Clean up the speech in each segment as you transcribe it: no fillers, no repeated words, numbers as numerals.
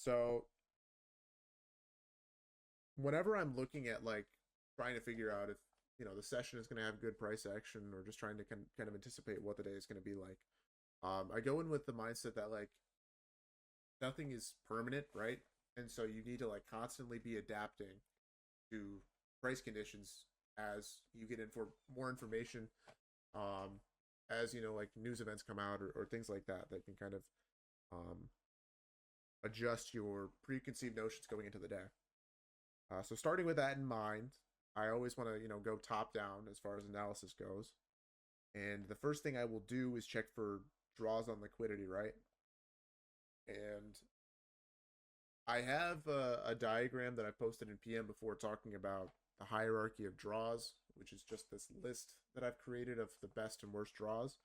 So whenever I'm looking at like trying to figure out if the session is going to have good price action or just trying to kind of anticipate what the day is going to be like, I go in with the mindset that like nothing is permanent, right? And so you need to like constantly be adapting to price conditions as you get in for more information, um, as like news events come out or things like that that can kind of um, adjust your preconceived notions going into the day. So starting with that in mind, I always want to go top down as far as analysis goes. And the first thing I will do is check for draws on liquidity, right? And I have a diagram that I posted in PM before talking about the hierarchy of draws, which is just this list that I've created of the best and worst draws.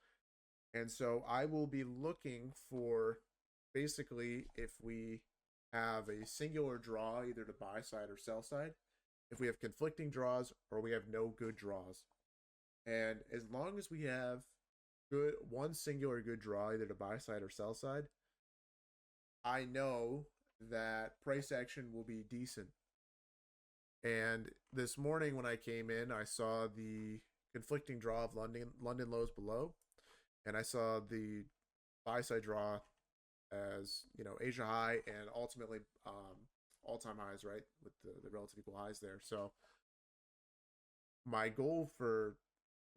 And so I will be looking for basically if we have a singular draw, either to buy side or sell side, if we have conflicting draws or we have no good draws. And as long as we have one singular good draw, either to buy side or sell side, I know that price action will be decent. And this morning when I came in, I saw the conflicting draw of London lows below, and I saw the buy side draw as Asia high and ultimately all time highs, right, with the relative equal highs there. So my goal for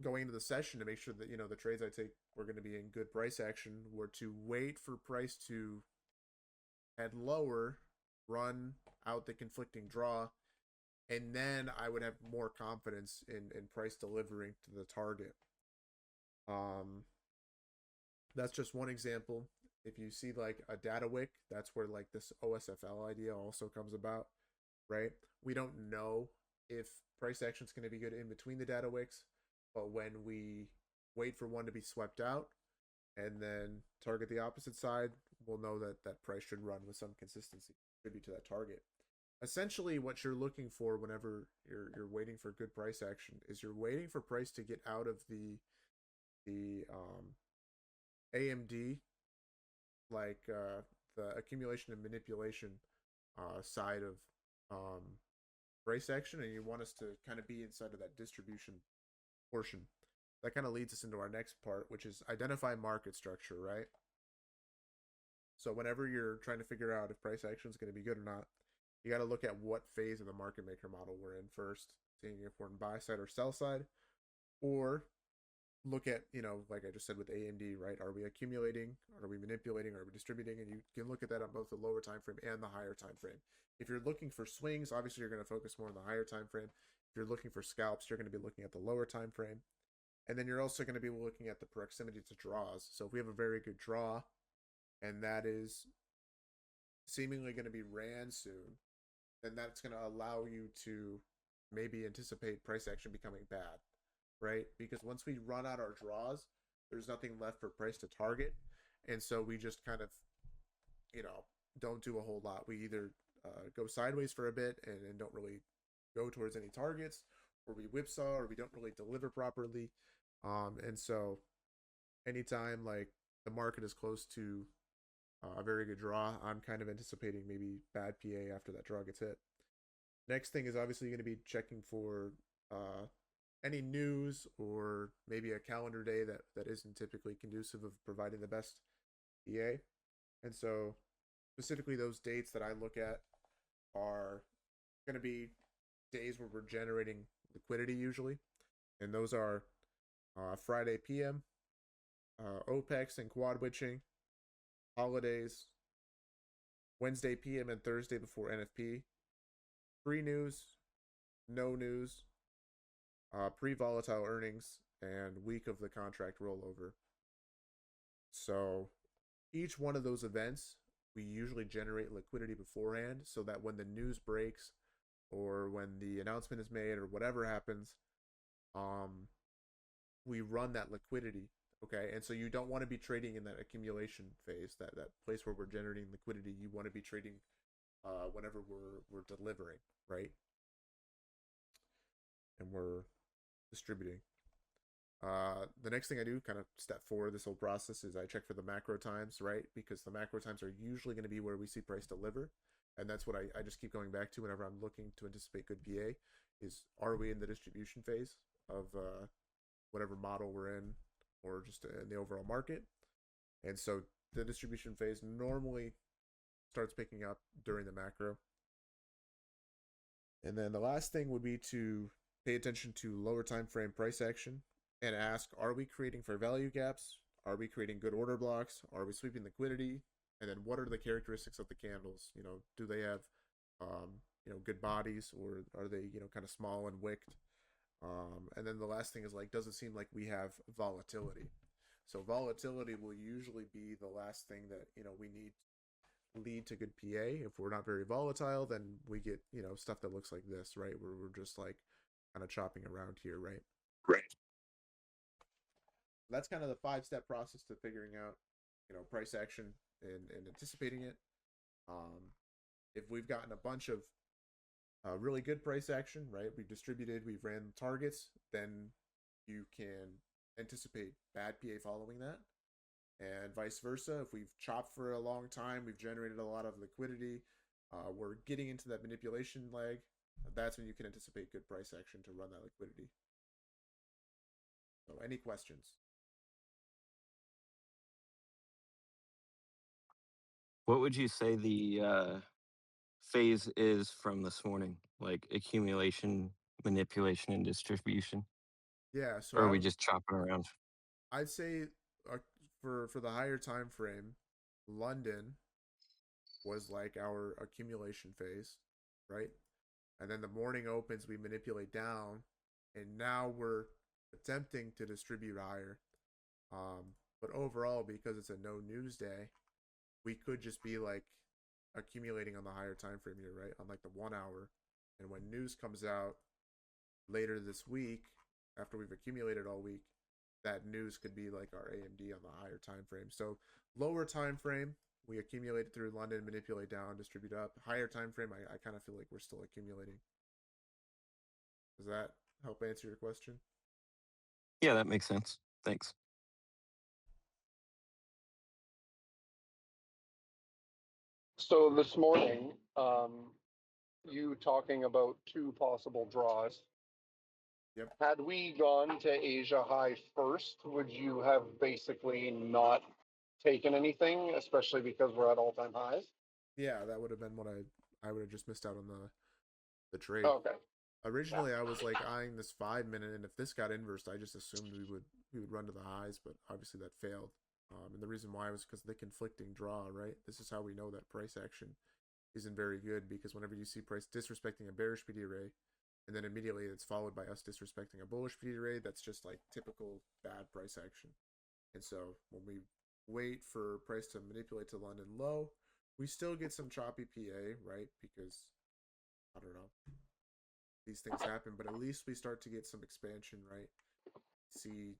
going into the session to make sure that the trades I take were going to be in good price action were to wait for price to head lower, run out the conflicting draw, and then I would have more confidence in price delivering to the target. That's just one example. If you see like a data wick, that's where like this OSFL idea also comes about, right? We don't know if price action is going to be good in between the data wicks, but when we wait for one to be swept out and then target the opposite side, we'll know that that price should run with some consistency, contribute to that target. Essentially, what you're looking for whenever you're waiting for good price action is you're waiting for price to get out of the AMD, like the accumulation and manipulation side of um, price action, and you want us to kind of be inside of that distribution portion. That kind of leads us into our next part, which is identify market structure, right? So whenever you're trying to figure out if price action is going to be good or not, you got to look at what phase of the market maker model we're in first, seeing if we're in buy side or sell side, or look at, like I just said with AMD, right? Are we accumulating? Are we manipulating? Are we distributing? And you can look at that on both the lower time frame and the higher time frame. If you're looking for swings, obviously you're going to focus more on the higher time frame. If you're looking for scalps, you're going to be looking at the lower time frame. And then you're also going to be looking at the proximity to draws. So if we have a very good draw, and that is seemingly going to be ran soon, then that's going to allow you to maybe anticipate price action becoming bad, right? Because once we run out our draws, there's nothing left for price to target. And so we just kind of, don't do a whole lot. We either go sideways for a bit and don't really go towards any targets, or we whipsaw, or we don't really deliver properly. And so anytime like the market is close to a very good draw, I'm kind of anticipating maybe bad PA after that draw gets hit. Next thing is obviously going to be checking for any news or maybe a calendar day that isn't typically conducive of providing the best PA. And so specifically those dates that I look at are going to be days where we're generating liquidity usually. And those are Friday PM, OPEX and quad witching, holidays, Wednesday PM and Thursday before NFP, pre-news, no news, pre-volatile earnings, and week of the contract rollover. So each one of those events, we usually generate liquidity beforehand so that when the news breaks or when the announcement is made or whatever happens, we run that liquidity. Okay, and so you don't want to be trading in that accumulation phase, that place where we're generating liquidity. You want to be trading whenever we're delivering, right? And we're distributing. The next thing I do, kind of step forward this whole process, is I check for the macro times, right? Because the macro times are usually going to be where we see price deliver. And that's what I just keep going back to whenever I'm looking to anticipate good PA is, are we in the distribution phase of whatever model we're in, or just in the overall market? And so the distribution phase normally starts picking up during the macro. And then the last thing would be to pay attention to lower time frame price action and ask, are we creating fair value gaps? Are we creating good order blocks? Are we sweeping liquidity? And then what are the characteristics of the candles? Do they have good bodies, or are they, kind of small and wicked? And then the last thing is, like, does it seem like we have volatility? So volatility will usually be the last thing that, we need lead to good PA. If we're not very volatile, then we get, stuff that looks like this, right? Where we're just like kind of chopping around here, right? Right. That's kind of the 5-step process to figuring out, price action and anticipating it. Um, if we've gotten a bunch of really good price action, right? We've distributed, we've ran targets, then you can anticipate bad PA following that. And vice versa. If we've chopped for a long time, we've generated a lot of liquidity, we're getting into that manipulation leg, that's when you can anticipate good price action to run that liquidity. So, any questions? What would you say the phase is from this morning? Like accumulation, manipulation, and distribution? Yeah, so Or are we just chopping around? I'd say uh, for the higher time frame, London was like our accumulation phase, right? And then the morning opens, we manipulate down, and now we're attempting to distribute higher. But overall, because it's a no news day, we could just be like accumulating on the higher time frame here, right? On like the 1 hour. And when news comes out later this week, after we've accumulated all week, that news could be like our AMD on the higher time frame. So lower time frame, we accumulate through London, manipulate down, distribute up. Higher time frame, I kind of feel like we're still accumulating. Does that help answer your question? Yeah, that makes sense. Thanks. So this morning, you talking about two possible draws. Yep. Had we gone to Asia high first, would you have basically not taken anything, especially because we're at all-time highs? Yeah, that would have been what I would have just missed out on the trade. Okay. Originally, I was like eyeing this 5 minute, and if this got inversed, I just assumed we would run to the highs, but obviously that failed. And the reason why was because of the conflicting draw, right? This is how we know that price action isn't very good, because whenever you see price disrespecting a bearish PD array, and then immediately it's followed by us disrespecting a bullish PD array, that's just like typical bad price action. And so when we wait for price to manipulate to London low, we still get some choppy PA, right? Because I don't know, these things happen, but at least we start to get some expansion, right? See,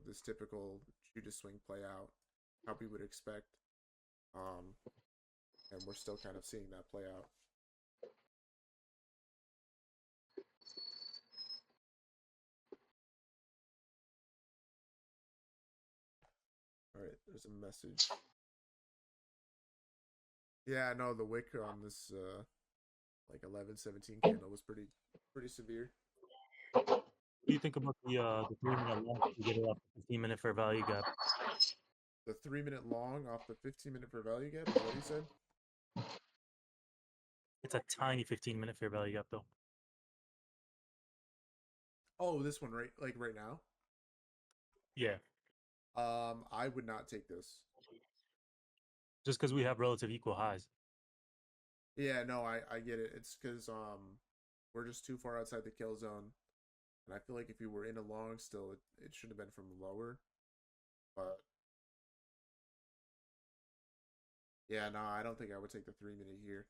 this typical Judas swing play out how we would expect. Um, and we're still kind of seeing that play out. All right, there's a message. Yeah, no, the wick on this like 11-17 candle was pretty severe. What do you think about the 3 minute long to get it off the 15-minute fair value gap? The 3 minute long off the 15-minute fair value gap is what he said. It's a tiny 15-minute fair value gap though. Oh, this one right now. Yeah. I would not take this. Just because we have relative equal highs. Yeah, no, I get it. It's because we're just too far outside the kill zone, and I feel like if you were in a long still, it should have been from lower. But yeah, no, I don't think I would take the 3 minute here.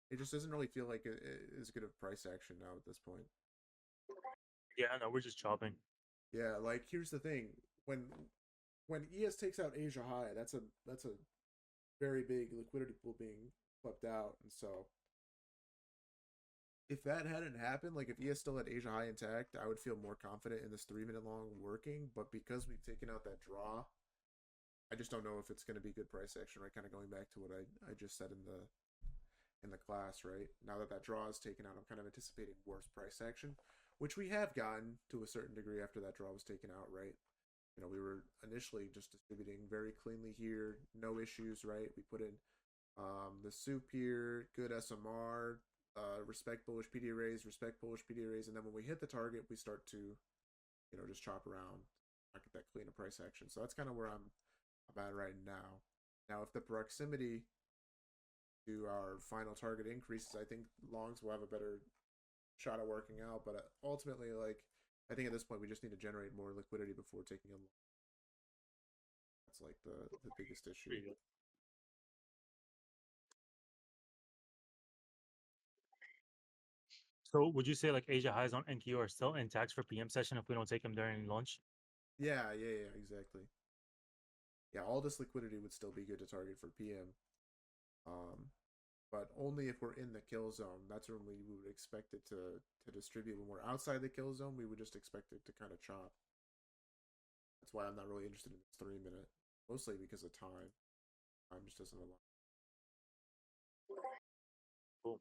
It just doesn't really feel like it is good of price action now at this point. Yeah, no, we're just chopping. Yeah, like here's the thing: when ES takes out Asia high, that's a very big liquidity pool being swept out, and so if that hadn't happened, like if ES still had Asia High intact, I would feel more confident in this 3 minute long working. But because we've taken out that draw, I just don't know if it's going to be good price action, right? Kind of going back to what I just said in the class, right? Now that that draw is taken out, I'm kind of anticipating worse price action, which we have gotten to a certain degree after that draw was taken out, right? You know, we were initially just distributing very cleanly here, no issues, right? We put in the soup here, good SMR, respect bullish PD arrays, respect bullish PD arrays, and then when we hit the target, we start to, you know, just chop around, not get that clean of price action. So that's kind of where I'm at right now. Now, if the proximity to our final target increases, I think longs will have a better shot at working out. But ultimately, like, I think at this point we just need to generate more liquidity before taking a long. That's like the biggest issue. Pretty good. So would you say like Asia highs on NQ are still intact for PM session if we don't take them during lunch? Yeah, exactly. Yeah, all this liquidity would still be good to target for PM. But only if we're in the kill zone. That's when we would expect it to distribute. When we're outside the kill zone, we would just expect it to kind of chop. That's why I'm not really interested in this 3 minute, mostly because of time. Time just doesn't allow. Cool.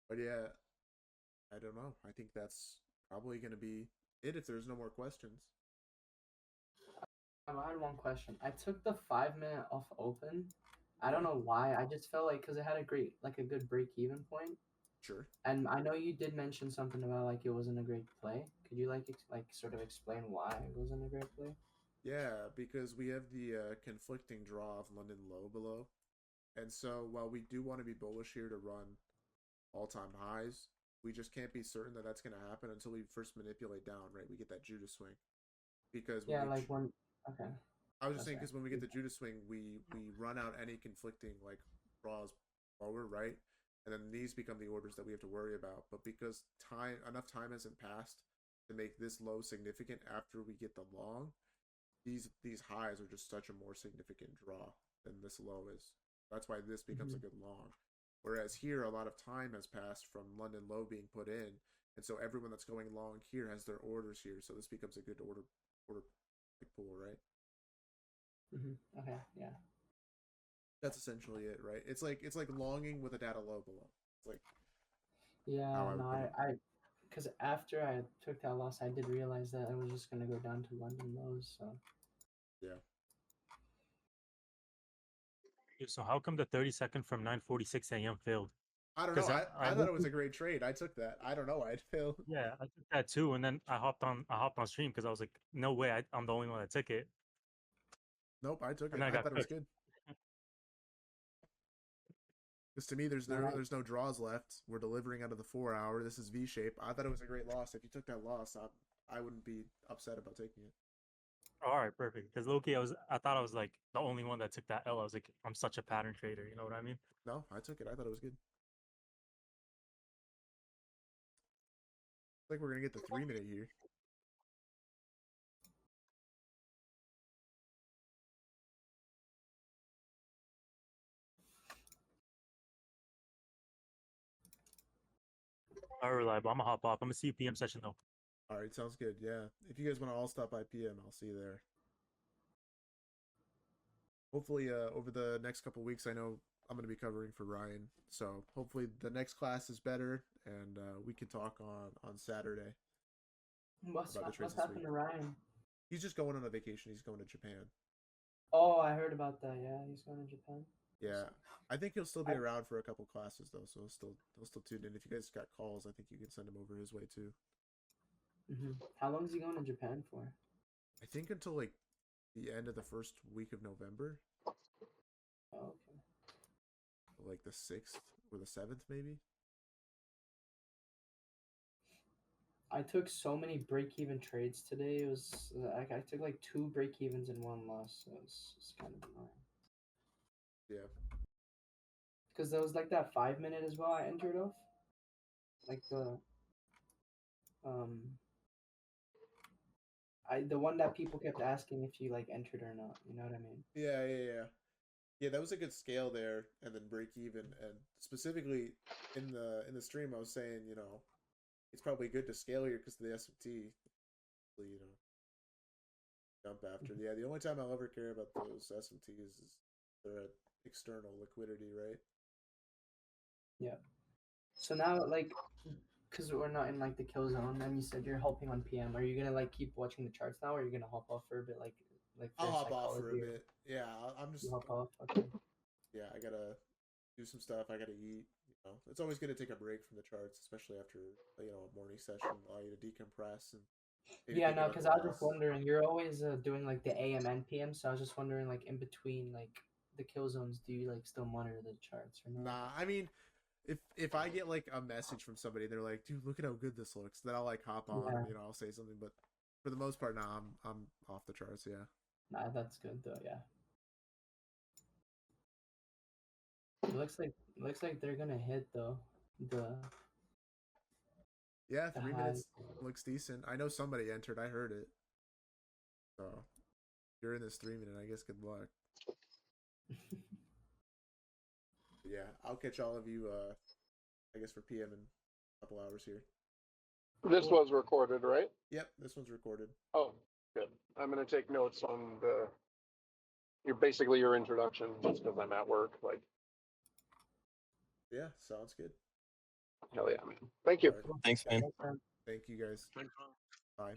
But yeah, I don't know. I think that's probably going to be it if there's no more questions. I had one question. I took the 5 minute off open. I don't Okay. know why. I just felt like because it had a good break even point. Sure. And I know you did mention something about like it wasn't a great play. Could you like sort of explain why it wasn't a great play? Yeah, because we have the conflicting draw of London low below. And so while we do want to be bullish here to run all-time highs, we just can't be certain that that's going to happen until we first manipulate down, right? We get that Judas swing. Because when Yeah, we like when okay. I was just That's saying right. because when we get the Judas swing, we run out any conflicting like draws lower, right? And then these become the orders that we have to worry about. But because enough time hasn't passed to make this low significant after we get the long, these highs are just such a more significant draw than this low is. That's why this becomes a good long. Whereas here, a lot of time has passed from London low being put in, and so everyone that's going long here has their orders here. So this becomes a good order pool, right? Okay, yeah. That's essentially it, right? It's like longing with a data low below. It's like how Yeah, I no, would put it. because after I took that loss, I did realize that I was just gonna go down to London lows. So Yeah. So how come the 30-second from 9:46 a.m. failed? I don't know. 'Cause I thought it was looked- a great trade. I took that. I don't know why it failed. yeah, I took that too, and then I hopped on stream because I was like, no way, I'm the only one that took it, Nope, I took and it. then I I got thought it was cooked. good. Because to me, there's no draws left. We're delivering out of the 4 hour. This is V shape. I thought it was a great loss. If you took that loss, I wouldn't be upset about taking it. All right, perfect. Because Loki, I thought I was like the only one that took that L. I was like, I'm such a pattern trader. You know what I mean? No, I took it. I thought it was good. Looks like we're gonna get the 3 minute here. All right, reliable. I'm gonna hop off. I'm gonna see you PM session though. All right, sounds good. Yeah, if you guys want to all stop by PM, I'll see you there. Hopefully, over the next couple weeks, I know I'm gonna be covering for Ryan, so hopefully the next class is better, and we can talk on Saturday what's about the trades this happened week. to Ryan? He's just going on a vacation. He's going to Japan. Oh, I heard about that. Yeah, he's going to Japan. Yeah, I think he'll still be I- around for a couple classes though, so he'll still tune in. If you guys got calls, I think you can send him over his way too. How long is he going to Japan for? I think until like the end of the first week of November, Oh, okay. like the 6th or the 7th, maybe. I took so many break-even trades today. It was I took like 2 break-evens and 1 loss. So it's kind of annoying. Yeah. Because there was like that 5 minute as well I entered off. Like the the one that people kept asking if you like entered or not. You know what I mean? Yeah, that was a good scale there, and then break even. And specifically in the stream, I was saying, it's probably good to scale here because the SMT, jump after. Yeah, the only time I'll ever care about those SMTs is they're at external liquidity, right? Yeah. So now, like, because we're not in like the kill zone, and you said you're helping on PM. Are you gonna like keep watching the charts now, or are you gonna hop off for a bit, like I'll for hop off for a psychology? Or bit. Yeah, I'm you just hop off? Okay. yeah, I gotta do some stuff. I gotta eat. It's always good to take a break from the charts, especially after a morning session, allow you to decompress and maybe Yeah, think no, about because the I was just loss. wondering. You're always doing like the AM and PM, so I was just wondering, like in between, like the kill zones, do you like still monitor the charts or not? Nah, I mean, if I get like a message from somebody, they're like, "Dude, look at how good this looks," then I'll like hop on Yeah. and I'll say something. But for the most part, nah, I'm off the charts. Yeah. Nah, that's good though. Yeah. It looks like they're gonna hit though. Yeah, The 3 minutes high. looks decent. I know somebody entered. I heard it. So if you're in this 3 minute, I guess good luck. But yeah, I'll catch all of you. I guess for PM in a couple hours here. This was recorded, right? Yep, this one's recorded. Oh, good. I'm gonna take notes on your introduction, just because I'm at work. Like, Yeah, sounds good. hell yeah, man. Thank you. All right. Thanks, man. Thanks, man. Thank you guys. Bye.